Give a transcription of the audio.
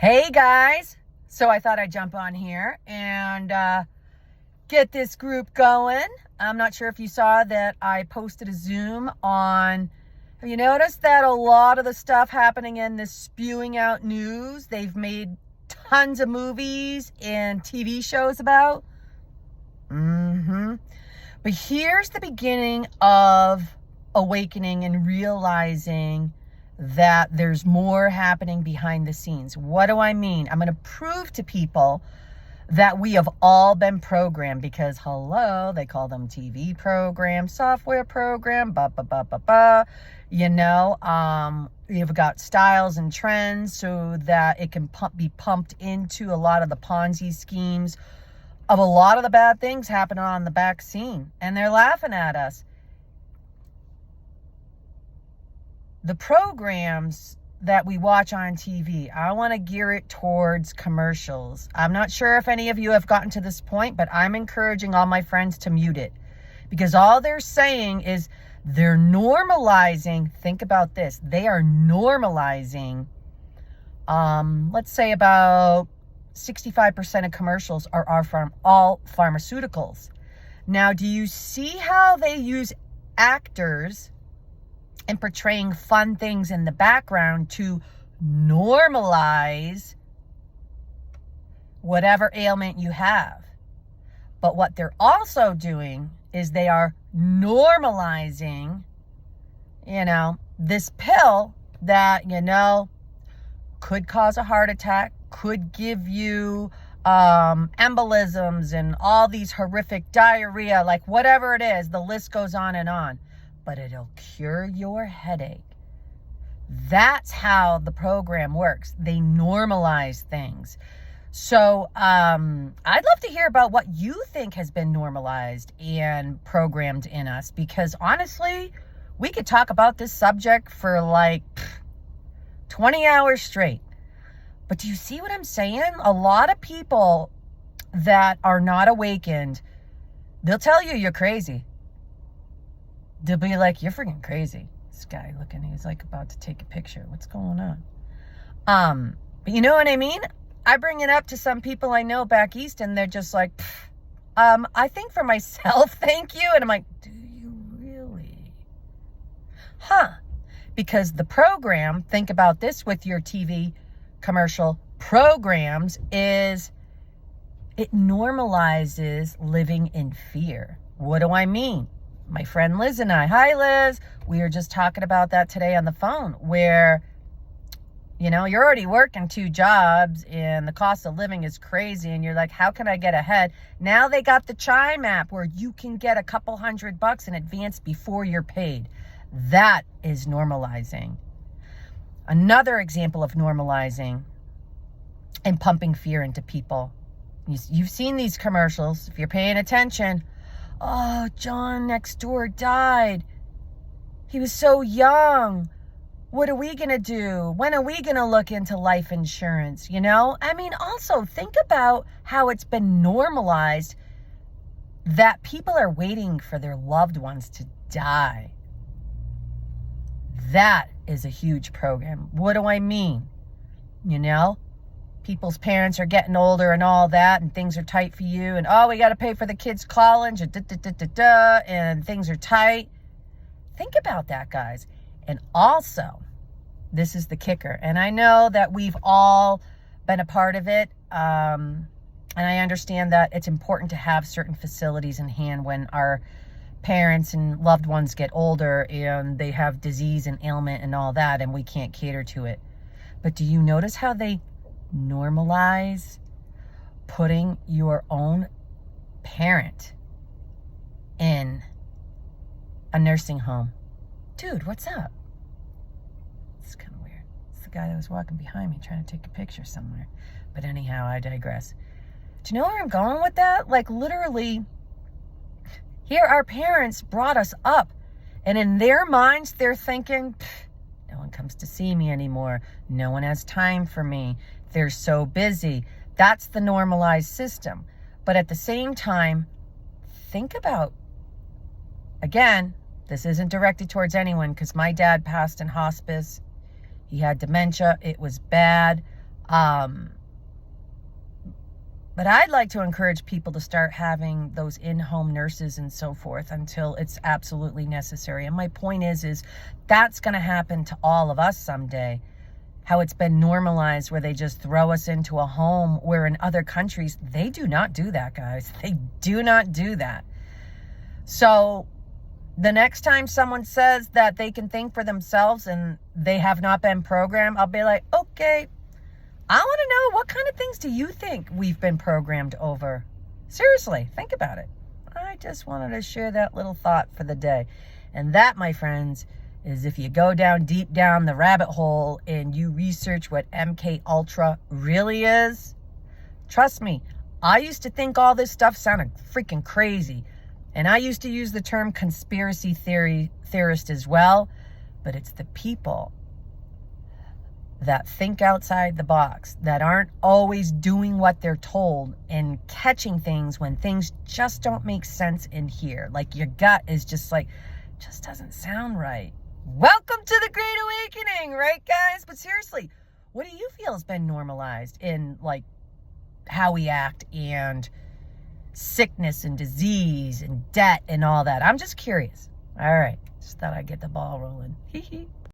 Hey guys, so I thought I'd jump on here and get this group going. I'm not sure if you saw that I posted a Zoom on. Have you noticed that a lot of the stuff happening in this spewing out news, they've made tons of movies and TV shows about? But here's the beginning of awakening and realizing that there's more happening behind the scenes. What do I mean? I'm going to prove to people that we have all been programmed because, hello, they call them TV program, software program, you've got styles and trends so that it can be pumped into a lot of the Ponzi schemes of a lot of the bad things happening on the back scene. And they're laughing at us. The programs that we watch on TV, I want to gear it towards commercials. I'm not sure if any of you have gotten to this point, but I'm encouraging all my friends to mute it because all they're saying is they're normalizing. Think about this. They are normalizing, let's say about 65% of commercials are from all pharmaceuticals. Now, do you see how they use actors and portraying fun things in the background to normalize whatever ailment you have? But what they're also doing is they are normalizing, this pill that, could cause a heart attack, could give you embolisms and all these horrific diarrhea, like whatever it is, the list goes on and on. But it'll cure your headache. That's how the program works. They normalize things. So I'd love to hear about what you think has been normalized and programmed in us, because honestly, we could talk about this subject for like 20 hours straight. But do you see what I'm saying? A lot of people that are not awakened, they'll tell you you're crazy. They'll be like, you're freaking crazy. This guy looking, he's like about to take a picture. What's going on? But you know what I mean? I bring it up to some people I know back east and they're just like, I think for myself, thank you. And I'm like, do you really? Because the program, think about this with your TV commercial programs, is it normalizes living in fear. What do I mean? My friend Liz and I, hi Liz, we were just talking about that today on the phone where, you're already working 2 jobs and the cost of living is crazy and you're like, how can I get ahead? Now they got the Chime app where you can get a couple $100 in advance before you're paid. That is normalizing. Another example of normalizing and pumping fear into people. You've seen these commercials. If you're paying attention, oh, John next door died. He was so young. What are we going to do? When are we going to look into life insurance? Also think about how it's been normalized that people are waiting for their loved ones to die. That is a huge program. What do I mean? People's parents are getting older and all that, and things are tight for you, and we got to pay for the kids' college, and things are tight. Think about that, guys. And also, this is the kicker, and I know that we've all been a part of it, and I understand that it's important to have certain facilities in hand when our parents and loved ones get older and they have disease and ailment and all that, and we can't cater to it. But do you notice how they normalize putting your own parent in a nursing home? Dude, what's up? It's kind of weird. It's the guy that was walking behind me trying to take a picture somewhere. But anyhow, I digress. Do you know where I'm going with that? Like literally, here our parents brought us up, and in their minds, they're thinking, no one comes to see me anymore. No one has time for me. They're so busy. That's the normalized system. But at the same time, think about, again, this isn't directed towards anyone because my dad passed in hospice. He had dementia. It was bad. But I'd like to encourage people to start having those in-home nurses and so forth until it's absolutely necessary. And my point is that's going to happen to all of us someday. How it's been normalized where they just throw us into a home, where in other countries, they do not do that, guys. They do not do that. So the next time someone says that they can think for themselves and they have not been programmed, I'll be like, okay, I want to know, what kind of things do you think we've been programmed over? Seriously, think about it. I just wanted to share that little thought for the day. And that, my friends, is if you go down deep down the rabbit hole and you research what MK Ultra really is, trust me, I used to think all this stuff sounded freaking crazy. And I used to use the term conspiracy theorist as well, but it's the people that think outside the box, that aren't always doing what they're told and catching things when things just don't make sense in here. Like your gut is just like, just doesn't sound right. Welcome to the Great Awakening, right, guys? But seriously, what do you feel has been normalized in like how we act and sickness and disease and debt and all that? I'm just curious. All right, just thought I'd get the ball rolling. Hee hee.